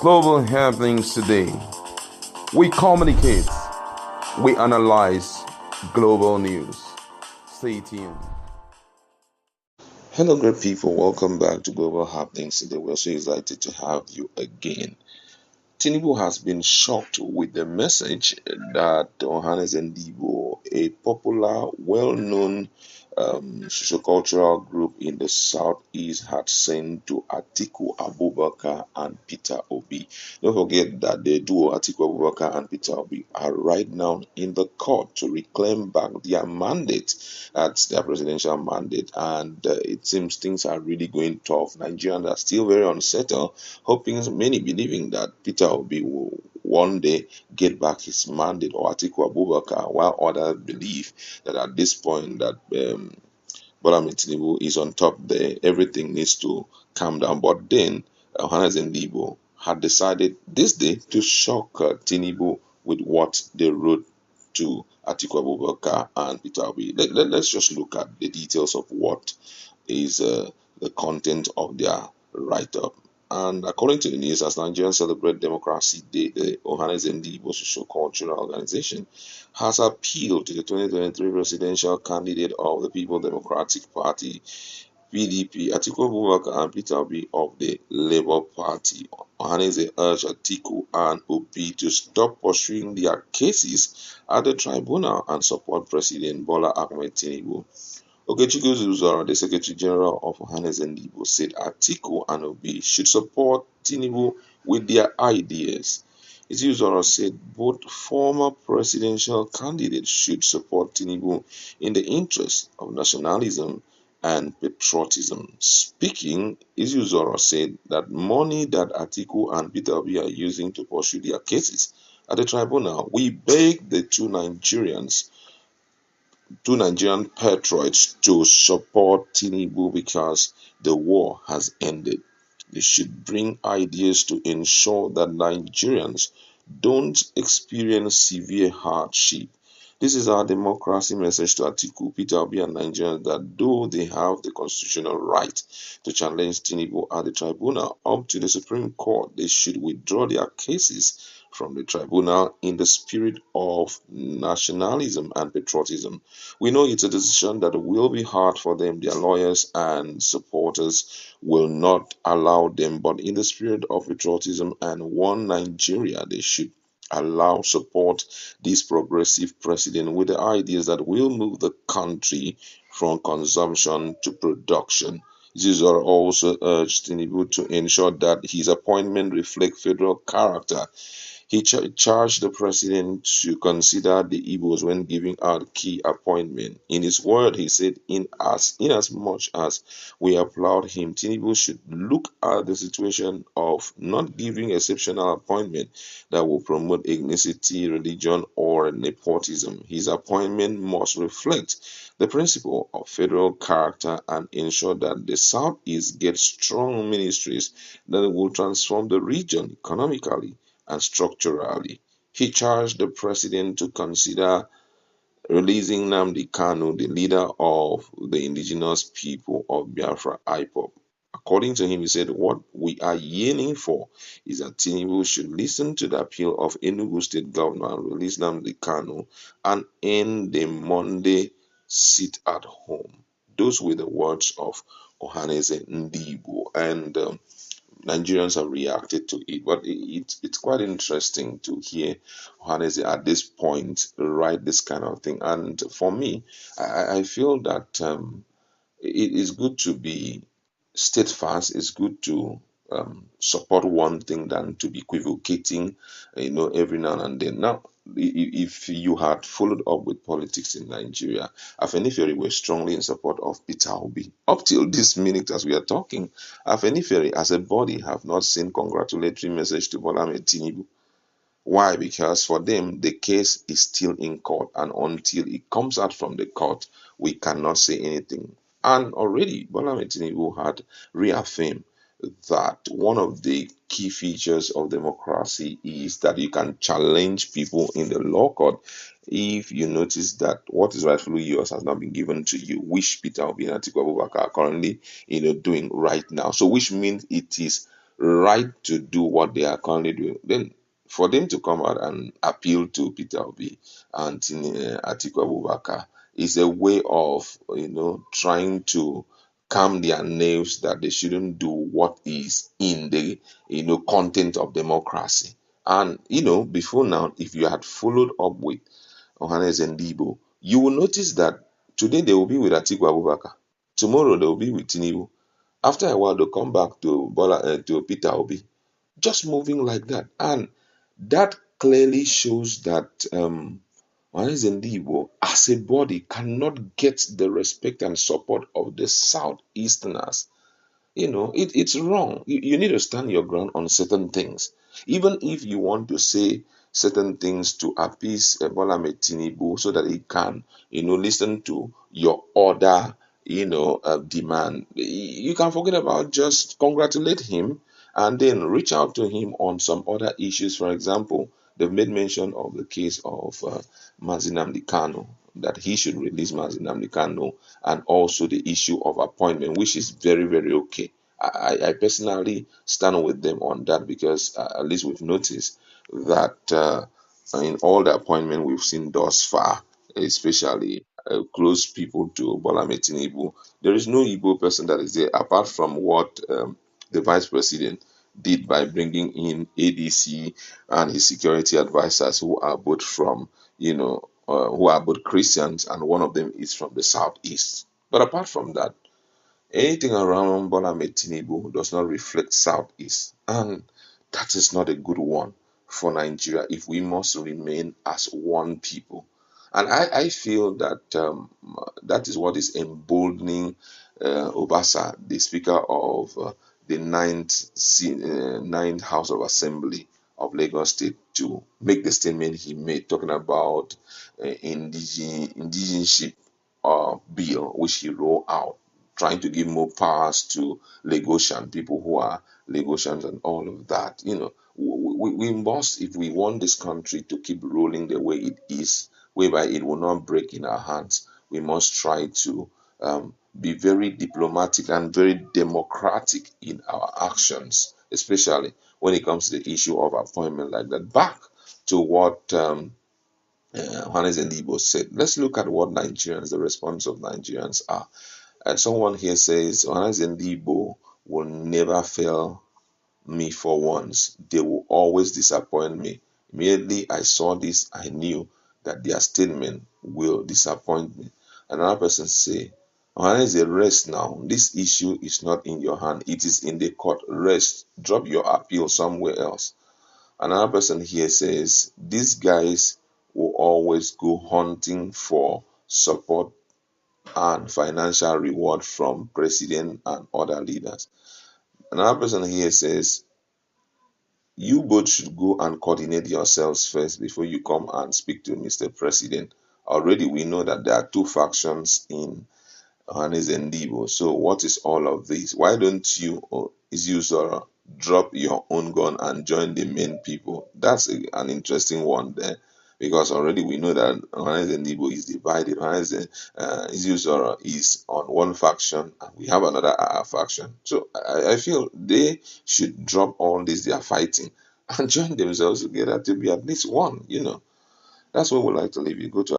Global happenings today. We communicate, we analyze global news. Stay tuned. Hello, great people. Welcome back to Global Happenings. Today, we're so excited to have you again. Tinubu has been shocked with the message that Ohanes Ndibo, a popular, well-known sociocultural group in the southeast, had sent to Atiku Abubakar and Peter Obi. Don't forget that the duo Atiku Abubakar and Peter Obi are right now in the court to reclaim back their mandate. That's their presidential mandate, and it seems things are really going tough. Nigerians are still very unsettled, hoping, many believing that Peter Obi will one day get back his mandate, or Atiku Abubakar, while others believe that at this point that Bola Tinubu is on top there, everything needs to calm down. But then Hannes Ndibo had decided this day to shock Tinubu with what they wrote to Atiku Abubakar and Peter Obi. Let's just look at the details of what is the content of their write-up. And according to the news, as Nigerians celebrate Democracy Day, the Ohanes Ndibo Social Cultural Organization has appealed to the 2023 presidential candidate of the People Democratic Party, PDP, Atiku Abubakar, and Peter Obi of the Labour Party. Ohaneze urged Atiku and Obi to stop pursuing their cases at the tribunal and support President Bola Ahmed Tinubu. Okechukwu Zuzora, the Secretary General of Ohanes Ndibo, said Atiku and Obi should support Tinubu with their ideas. Zuzora said both former presidential candidates should support Tinubu in the interest of nationalism and patriotism. Speaking, Zuzora said that money that Atiku and Peter Obi are using to pursue their cases at the tribunal, we beg the two Nigerian patriots to support Tinubu because the war has ended. They should bring ideas to ensure that Nigerians don't experience severe hardship. This is our democracy message to Atiku, Peter Obi, and Nigerians that though they have the constitutional right to challenge Tinubu at the tribunal up to the Supreme Court, they should withdraw their cases from the tribunal in the spirit of nationalism and patriotism. We know it's a decision that will be hard for them. Their lawyers and supporters will not allow them, but in the spirit of patriotism and one Nigeria, they should allow support this progressive president with the ideas that will move the country from consumption to production. Zizor also urged Tinubu to ensure that his appointment reflect federal character. He charged the president to consider the Igbos when giving out key appointments. In his word, he said, in as much as we applaud him, Tinubu should look at the situation of not giving exceptional appointment that will promote ethnicity, religion, or nepotism. His appointment must reflect the principle of federal character and ensure that the Southeast gets strong ministries that will transform the region economically and structurally. He charged the president to consider releasing Nnamdi Kanu, the leader of the indigenous people of Biafra IPOB. According to him, he said, what we are yearning for is that Tinubu should listen to the appeal of Enugu State Governor and release Nnamdi Kanu and end the Monday sit at home. Those were the words of Ohaneze Ndibo. And Nigerians have reacted to it, but it's quite interesting to hear Ohaneze at this point write this kind of thing. And for me, I feel that it is good to be steadfast. It's good to support one thing than to be equivocating, every now and then. Now, if you had followed up with politics in Nigeria, Afenifere were strongly in support of Peter Obi. Up till this minute, as we are talking, Afenifere as a body have not sent congratulatory message to Bola Ahmed Tinubu. Why? Because for them, the case is still in court, and until it comes out from the court, we cannot say anything. And already, Bola Ahmed Tinubu had reaffirmed that one of the key features of democracy is that you can challenge people in the law court if you notice that what is rightfully yours has not been given to you, which Peter Obi and Atiku Abubakar are currently, doing right now. So, which means it is right to do what they are currently doing, then for them to come out and appeal to Peter Obi and Atiku Abubakar is a way of trying to calm their nerves that they shouldn't do what is in the content of democracy. And before now, if you had followed up with Ohanes and Debo, you will notice that today they will be with Atiku Abubakar, tomorrow they will be with Tinubu. After a while, they'll come back to to Peter Obi, just moving like that. And that clearly shows that Ohanes and Debo, as a body, cannot get the respect and support of the Southeasterners. It's wrong. You need to stand your ground on certain things. Even if you want to say certain things to appease Bola Tinubu so that he can, listen to your other, demand, you can forget about just congratulate him and then reach out to him on some other issues. For example, they've made mention of the case of Mazinamdi Kano, that he should release Mazinamdi Kano, and also the issue of appointment, which is very, very okay. I personally stand with them on that because at least we've noticed that in all the appointment we've seen thus far, especially close people to Bola Tinubu, there is no Igbo person that is there apart from what the vice president did by bringing in ADC and his security advisors, who are both from, who are both Christians, and one of them is from the southeast. But apart from that, anything around Bola Tinubu does not reflect Southeast, and that is not a good one for Nigeria if we must remain as one people. And I feel that that is what is emboldening Obasa, the Speaker of the ninth House of Assembly of Lagos State, to make the statement he made, talking about indigenship bill, which he rolled out, trying to give more powers to Lagosian people who are Lagosians and all of that. We must, if we want this country to keep rolling the way it is, whereby it will not break in our hands, we must try to be very diplomatic and very democratic in our actions, especially when it comes to the issue of appointment like that. Back to what Juanes and Igbo said, let's look at what Nigerians, the response of Nigerians are. And someone here says, Ohanes and Igbo will never fail me for once. They will always disappoint me. Immediately I saw this, I knew that their statement will disappoint me. Another person say, Ohanes, rest now. This issue is not in your hand. It is in the court. Rest. Drop your appeal somewhere else. Another person here says, these guys will always go hunting for support and financial reward from president and other leaders. Another person here says, you both should go and coordinate yourselves first before you come and speak to Mr. President. Already we know that there are two factions in Ohanes and Debo. So what is all of this? Why don't you, Isiusora, drop your own gun and join the main people? That's an interesting one there, because already we know that Ohanes and Debo is divided. Isiusora is on one faction, and we have another faction. So I feel they should drop all this they are fighting and join themselves together to be at least one. That's what we like to leave you. Go to